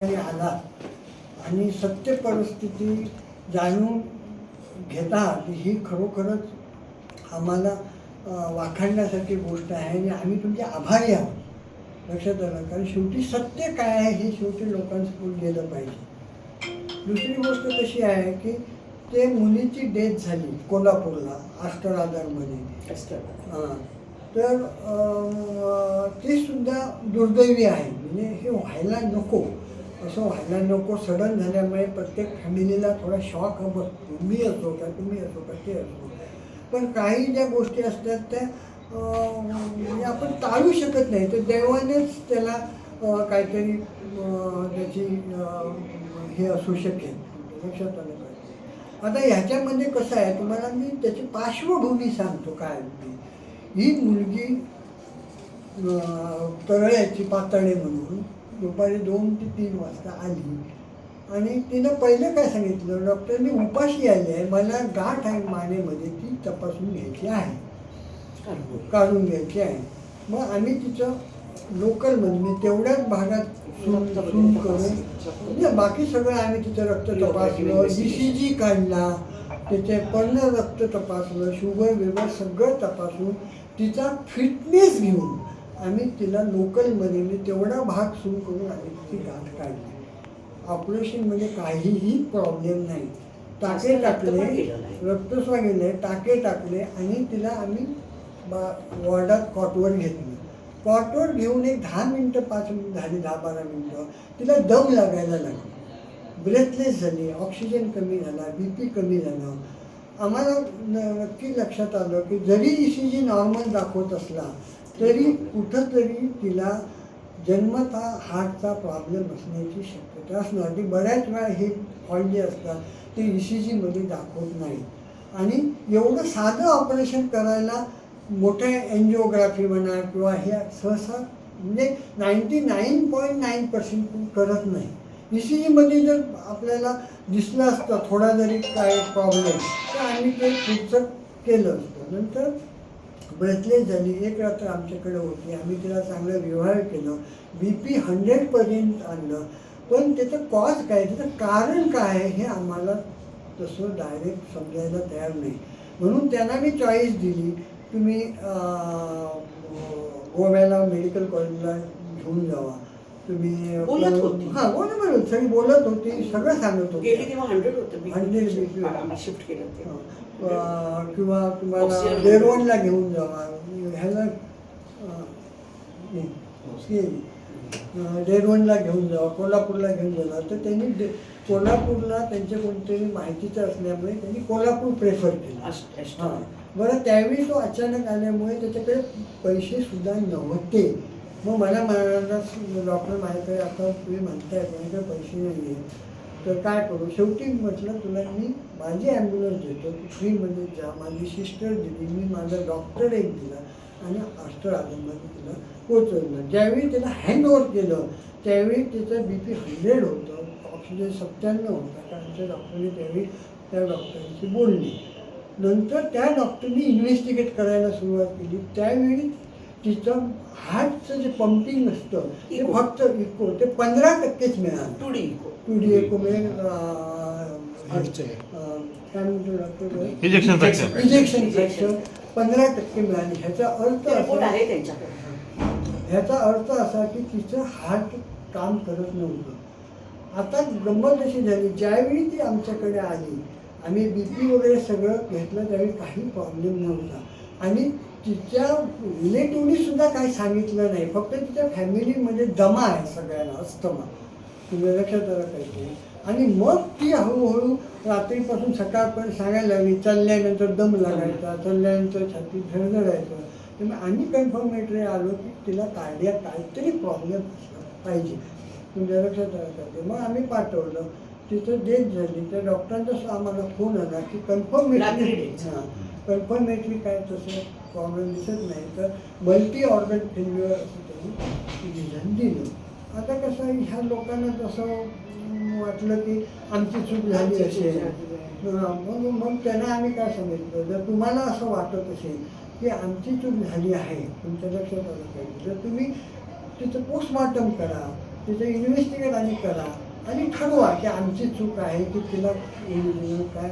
आला आणि सत्य परिस्थिती जाणून घेता ही खरोखरच आम्हाला वाखाणण्यासारखी गोष्ट आहे आणि आम्ही तुमचे आभारी आहोत. लक्षात आलं, कारण शेवटी सत्य काय आहे हे शेवटी लोकांसमोर गेलं पाहिजे. दुसरी गोष्ट कशी आहे की ते मुलीची डेथ झाली कोल्हापूरला अष्टराधारमध्ये. तर ते सुद्धा दुर्दैवी आहे. म्हणजे हे व्हायला नको, असं व्हायला नको. सडन झाल्यामुळे प्रत्येक फॅमिलीला थोडा शॉक बसतो. मी असो का तुम्ही असो का ते असो. पण काही ज्या गोष्टी असतात त्या म्हणजे आपण टाळू शकत नाही. तर देवानेच त्याला काहीतरी त्याची हे असू शकेल. लक्षात आलं पाहिजे. आता ह्याच्यामध्ये कसं आहे, तुम्हाला मी त्याची पार्श्वभूमी सांगतो. काय ही मुलगी तरळ्याची पातळे म्हणून दुपारी 2 ते 3 वाजता आली आणि तिनं पहिलं काय सांगितलं, डॉक्टरनी उपाशी आली आहे, मला गाठ आहे मानेमध्ये, ती तपासून घ्यायची आहे, काढून घ्यायची आहे. मग आम्ही तिचं लोकलमध्ये म्हणजे तेवढ्याच भागात सून करून म्हणजे बाकी सगळं आम्ही तिचं रक्त तपासलं, ECG काढला, त्याचे पर्ण रक्त तपासलं, शुगर बिगर सगळं तपासून तिचा फिटनेस घेऊन आम्ही तिला लोकलमध्ये म्हणजे तेवढा भाग सुरू करून आम्ही तिची गाठ काढली. ऑपरेशनमध्ये काहीही प्रॉब्लेम नाही. टाके टाकले, रक्तस्राव गेले, टाके टाकले आणि तिला आम्ही वॉर्डात कॉटवर घेतली. कॉटवर घेऊन एक 10 मिनटं 5 मिनिटं झाली, 10-12 मिनटं तिला दम लागायला लागला, ब्रेथलेस झाली, ऑक्सिजन कमी झाला, BP कमी झालं. आम्हाला नक्की लक्षात आलं की जरी ECG नॉर्मल दाखवत असला तरी कुठंतरी तिला जन्मतः हार्टचा प्रॉब्लेम असण्याची शक्यता असणार. ती बऱ्याच वेळा हे फॉल्ट जे असतात ते ECGमध्ये दाखवत नाही. आणि एवढं साधं ऑपरेशन करायला मोठ्या एन्जिओग्राफी म्हणा किंवा हे सहसा म्हणजे 99.9% करत नाही. ECGमध्ये जर आपल्याला दिसलं असतं थोडा जरी काय प्रॉब्लेम तर आम्ही ते पुढचं केलं असतं. नंतर ब्रेथलेस झाली, 1 रात्र आमच्याकडे होती. आम्ही तिला चांगलं व्यवहार केलं, BP 100पर्यंत आणलं. पण त्याचं कॉज काय, त्याचं कारण काय आहे हे आम्हाला तसं डायरेक्ट समजायला तयार नाही. म्हणून त्यांना मी चॉईस दिली, तुम्ही गोव्याला मेडिकल कॉलेजला घेऊन जावा. तुम्ही हां बोला सगळी बोलत होती, सगळं सांगत होती. 100 शिफ्ट केलं किंवा तुम्हाला डेरवनला घेऊन जावा, ह्याला डेरवनला घेऊन जावा, कोल्हापूरला घेऊन जावा. तर त्यांनी कोल्हापूरला त्यांच्या कोणतरी माहितीचं असल्यामुळे त्यांनी कोल्हापूर प्रेफर केलं. हां बरं, त्यावेळी तो अचानक आल्यामुळे त्याच्याकडे पैसेसुद्धा नव्हते. मग मला म्हणाला डॉक्टर माझ्याकडे आता तुम्ही म्हणताय माझ्याकडे पैसे नाही आहेत तर काय करू. शेवटी म्हटलं तुला मी माझी ॲम्ब्युलन्स देतो, तू फ्रीमध्ये जा. माझी सिस्टर दिली, मी माझा डॉक्टर एक दिला आणि अष्टराधामध्ये तिला पोचवलं. ज्यावेळी त्याला हँडओव्हर केलं त्यावेळी त्याचं BP 100 होतं, ऑक्सिजन 97 होता. कारण त्या डॉक्टरने त्यावेळी त्या डॉक्टरांशी बोलली. नंतर त्या डॉक्टरनी इन्व्हेस्टिगेट करायला सुरुवात केली. त्यावेळी तिचं हार्टचं जे पंपिंग असतं ते फक्त इको ते 15%च मिळालं. 2D इको म्हणजे काय म्हणतो डॉक्टर, इंजेक्शन फ्रॅक्चर 15% मिळाली. ह्याचा अर्थ असा की तिचं हार्ट काम करत नव्हतं. आता गंमत अशी झाली, ज्यावेळी ती आमच्याकडे आली आम्ही BP वगैरे सगळं घेतलं त्यावेळी काही प्रॉब्लेम नव्हता. आणि तिच्या रिलेटिव्हनी सुद्धा काही सांगितलं नाही, फक्त तिच्या फॅमिलीमध्ये दमा आहे सगळ्यांना, अस्थमा. तुम्ही लक्षात आलं पाहिजे. आणि मग ती हळूहळू रात्रीपासून सकाळपर्यंत सांगायला लागली, चालल्यानंतर दम लागायचा, चालल्यानंतर छातीत धडधडायचं. तर आम्ही कन्फर्मेटरी आलो की तिला कार्डियाक काहीतरी प्रॉब्लेम पाहिजे. तुमच्या लक्षात आलं पाहिजे. मग आम्ही पाठवलं, तिथं डेथ झाली. त्या डॉक्टरांचा आम्हाला फोन आला की कन्फर्मेटरी काय तसं प्रॉब्लेम दिसत नाही, तर मल्टी ऑर्गन फेल्युअर असं त्यांनी डिसिजन दिलं. आता कसं ह्या लोकांना तसं वाटलं की आमची चूक झाली असेल. मग त्यांना आम्ही काय सांगितलं, जर तुम्हाला असं वाटत असेल की आमची चूक झाली आहे, तुमच्या लक्षात आलं पाहिजे, तर तुम्ही तिचं पोस्टमॉर्टम करा, त्याचं इन्व्हेस्टिगेट आणि करा आणि ठरवा की आमची चूक आहे की तिला काय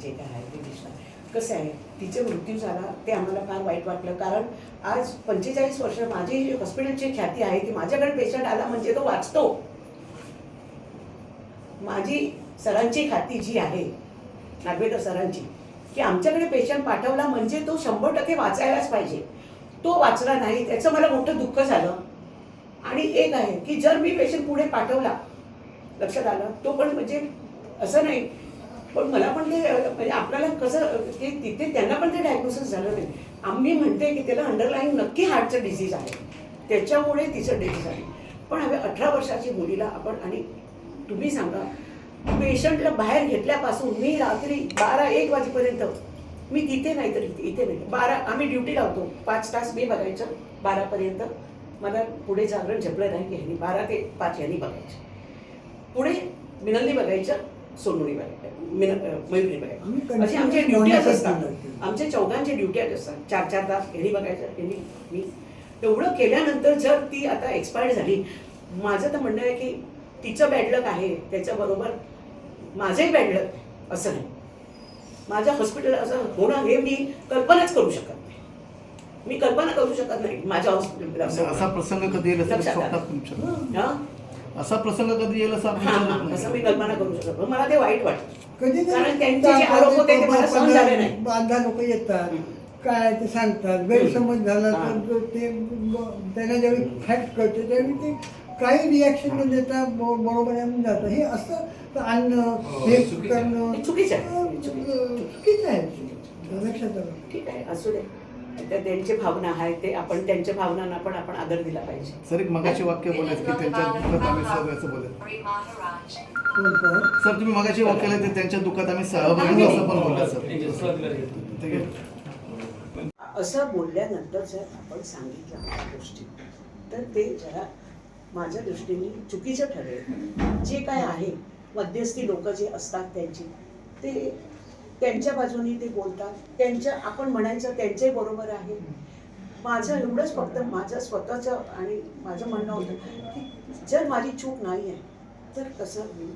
जे काय आहे ते दिसणार. कसं आहे, तिचा मृत्यू झाला ते आम्हाला फार वाईट वाटलं, कारण आज 45 वर्ष माझी हॉस्पिटलची ख्याती आहे की माझ्याकडे पेशंट आला म्हणजे तो वाचतो. माझी सरांची ख्याती जी आहे नागवेकर सरांची, की आमच्याकडे पेशंट पाठवला म्हणजे तो 100% वाचायलाच पाहिजे. तो वाचला नाही, त्याचं मला मोठं दुःख झालं. आणि एक आहे की जर मी पेशंट पुढे पाठवला, लक्षात आलं, तो पण म्हणजे असं नाही, पण मला पण ते म्हणजे आपल्याला कसं ते तिथे त्यांना पण ते डायग्नोसिस झालं नाही. आम्ही म्हणते की त्याला अंडरलाईन नक्की हार्टचं डिसीज आहे, त्याच्यामुळे तिचं डेथ झाली. पण हवे 18 वर्षाची मुलीला आपण, आणि तुम्ही सांगा, पेशंटला बाहेर घेतल्यापासून मी रात्री 12-1 वाजेपर्यंत मी तिथे नाही तर इथे नाही. 12 आम्ही ड्युटी लावतो, 5 तास मी बघायचं 12पर्यंत. मला पुढे जागरण झेपलं नाही की ह्यांनी 12 ते 5 ह्यांनी बघायचं. पुढे मिनल्ली बघायचं, सोनोनी बघायचं, मयुरी बघायचं, अशी आमच्या ड्युट्याच असतात. आमच्या चौघांच्या ड्युट्याच असतात. 4-4 तास ह्यांनी बघायचं, ह्यांनी मी. एवढं केल्यानंतर जर ती आता एक्सपायर झाली, माझं तर म्हणणं आहे की तिचं बॅडलक आहे, त्याच्याबरोबर माझंही बॅडलक असं नाही. माझ्या हॉस्पिटल असं होणं हे मी कल्पनाच करू शकत नाही. मी कल्पना करू शकत नाही माझ्या हॉस्पिटलला असा प्रसंग कधी येईल असा प्रसंग कधी येईल असं मी कल्पना करू शकत. मला ते वाईट वाटतं, कधी कारण त्यांचे जे आरोप होते ते मला सहन झाले नाही. 12 लोक येतात, काय ते सांगतात, गैरसमज झाला तर ते त्यांना ज्यावेळी फॅक्ट कळते त्यावेळी ते काही रिॲक्शन न देता बरोबर आहे जातं. हे असं आणणं हे करणं चुकीचं आहे. चुकीचं आहे. लक्षात आलं. ठीक आहे, असू दे. त्यांचे भावना आहेत ते आपण त्यांच्या भावनांना पण आपण आदर दिला पाहिजे. सर एक मगाशी वाक्य बोलत की त्यांच्या दुःखात आम्ही सहभागी बोलत. सर तुम्ही मगाशी वाक्य केलं ते त्यांच्या दुःखात आम्ही सहभागी असं पण बोलला सर. असं बोलल्यानंतर जर आपण सांगितलं त्या गोष्टी तर ते जरा माझ्या दृष्टीने चुकीचं ठरेल. जे काय आहे मध्यस्थी लोक जे असतात त्यांची, ते त्यांच्या बाजूनी ते बोलतात, त्यांच्या आपण म्हणायचं त्यांचे बरोबर आहे. माझं एवढंच फक्त माझं स्वतःचं आणि माझं म्हणणं होतं की जर माझी चूक नाही आहे तर कसं मी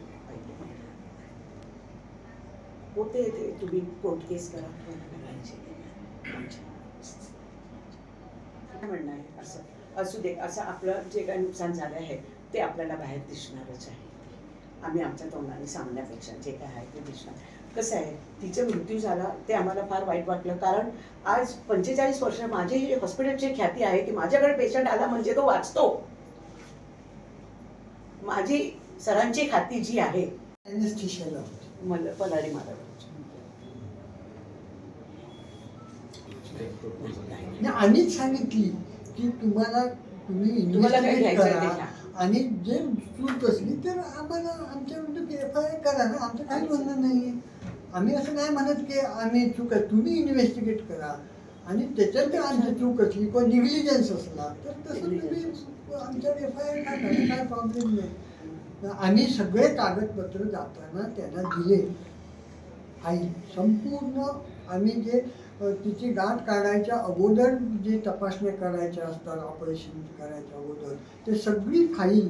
होते ते तुम्ही कोर्ट केस करा, म्हणणं आहे असं असू दे. असं आपलं जे काही नुकसान झालं आहे ते आपल्याला बाहेर दिसणारच आहे. आम्ही आमच्या तोंडाने सांगण्यापेक्षा जे काय आहे ते दिसणार. कसं आहे, तिचा मृत्यू झाला ते आम्हाला फार वाईट वाटलं, कारण आज 45 वर्ष माझी हॉस्पिटलची ख्याती आहे की माझ्याकडे पेशंट आला म्हणजे तो वाचतो. माझी सरांची ख्याती जी आहे पलारी मला आम्हीच सांगितली की तुम्ही इन्व्हेस्टिगेट करा आणि जे चूक असली तर आम्हाला आमच्या विरुद्ध FIR करा ना, आमचं काही म्हणणं नाही. आम्ही असं नाही म्हणत की आम्ही चूक आहे, तुम्ही इन्व्हेस्टिगेट करा आणि त्याच्यात जर आमची चूक असली किंवा निग्लिजन्स असला तर तसं तुम्ही आमच्यावर FIR टाका, काय प्रॉब्लेम नाही. आम्ही सगळे कागदपत्र जाताना त्यांना दिले. फाईल संपूर्ण आम्ही जे तिची गाठ काढायच्या अगोदर जे तपासण्या करायच्या असतात, ऑपरेशन करायच्या अगोदर, ते सगळी फाईल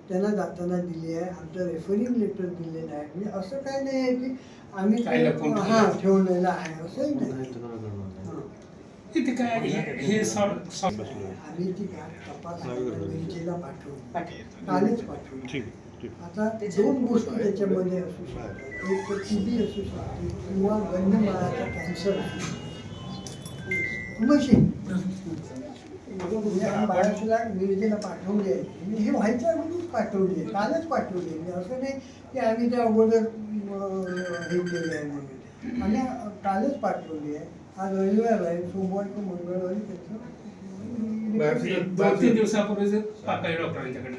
त्यांना जाताना दिली आहे. आमचं रेफरिंग लेटर दिलेलं आहे. म्हणजे असं काय नाही आहे की आम्ही ठेवलेलं आहे असंही नाही. आम्ही ती गाठ तपासायला पाठवली, कालच पाठवली. आता 2 गोष्टी त्याच्यामध्ये असू शकतात. एक तर TB असू शकते किंवा गंधमाळाचा कॅन्सर असू शकतो. बाळाला विरजेला पाठवली आहे. मी हे व्हायच्या अगोदरच पाठवली आहे, कालच पाठवली आहे. असं नाही की आम्ही त्या अगोदर हे केलं आहे म्हणून. आम्ही कालच पाठवली आहे. आज रविवार आहे, सोमवार ते मंगळवारी त्याचं 2-3 दिवसापूर्वी डॉक्टरांच्याकडे.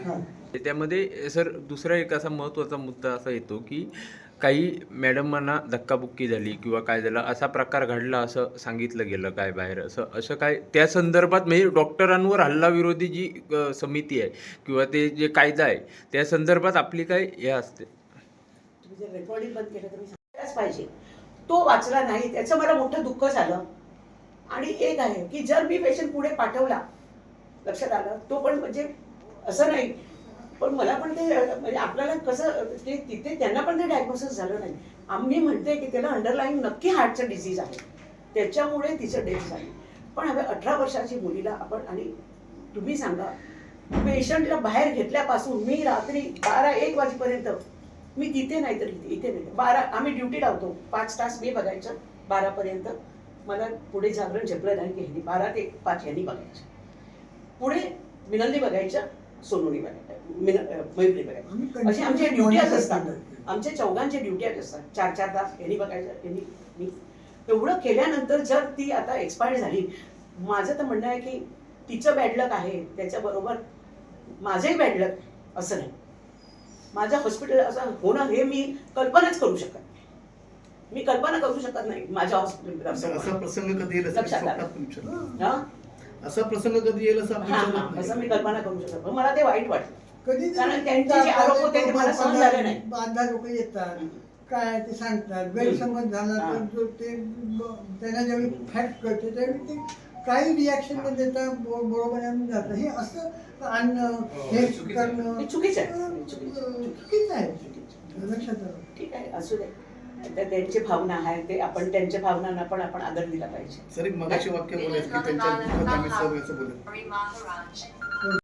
त्यामध्ये सर दुसरा एक असा महत्त्वाचा मुद्दा असा येतो की काही मॅडमांना धक्काबुक्की झाली किंवा काय झालं असा प्रकार घडला असं सांगितलं गेलं काय बाहेर, असं काय त्या संदर्भात म्हणजे डॉक्टरांवर हल्लाविरोधी जी समिती आहे किंवा ते जे कायदा आहे त्या संदर्भात आपली काय हे असते? तुम्ही जर रेकॉर्डिंग बंद केलं तर मी सांगायलाच पाहिजे. तो वाचला नाही, त्याचं मला मोठं दुःख झालं. आणि एक आहे की जर मी पेशंट पुढे पाठवला, लक्षात आलं, तो पण म्हणजे असं नाही, पण मला पण ते म्हणजे आपल्याला कसं ते तिथे त्यांना पण ते डायग्नोसिस झालं नाही. आम्ही म्हणते की त्याला अंडरलाईन नक्की हार्टचं डिझीज आहे, त्याच्यामुळे तिचं डेथ झाली. पण हवे 18 वर्षाची मुलीला आपण, आणि तुम्ही सांगा पेशंटला बाहेर घेतल्यापासून मी रात्री 12-1 वाजेपर्यंत मी तिथे नाही तर इथे नाही. 12 आम्ही ड्युटी लावतो, 5 तास मी बघायचं 12पर्यंत. मला पुढे जागरण झेपलं नाही की ह्यांनी 12 ते 5 ह्यांनी बघायचं, पुढे मिनलनी बघायचं, सोनूनी बघायचं, मयुरी बघायचं. अशी आमच्या ड्युट्याच असतात, आमच्या चौघांच्या ड्युट्याच असतात. 4-4 तास यांनी बघायचं, यांनी मी. एवढं केल्यानंतर जर ती आता एक्सपायर झाली, माझं तर म्हणणं आहे की तिचं बॅडलक आहे, त्याच्याबरोबर माझंही बॅडलक असं नाही. माझं हॉस्पिटल असं होणं हे मी कल्पनाच करू शकत नाही. मी कल्पना करू शकत नाही माझ्या हॉस्पिटल. असा प्रसंग कधी येईल असं लक्षात आलं. स्वप्नात तुम्ही विचारलं? हा असा प्रसंग कधी येईल असं आपण हा विचारत हा, नाही. असं मी कल्पना करू शकत. पण मला ते वाईट वाटलं. कधी कारण त्यांचे जे आरोप होते ते मला सहन झाले नाही. 10 लोक येतात, काय ते सांगतात, गैरसमज झाला तर जो ते त्यांना ज्यावेळी फॅक्ट कळते त्यावेळी ते काही रिॲक्शन न देता बरोबर आणून जातं. हे असं आणणं, हे करणं हे चुकीचं आहे. चुकीचं. चुकीचं आहे. लक्षात आलं. ठीक आहे, असू दे. तर त्यांची भावना आहे, ते आपण त्यांच्या भावनांना पण आपण आदर दिला पाहिजे. सर एक मगाशी वाक्य बोलायचं की त्यांच्या दुःखात आम्ही सहभागी बोलत.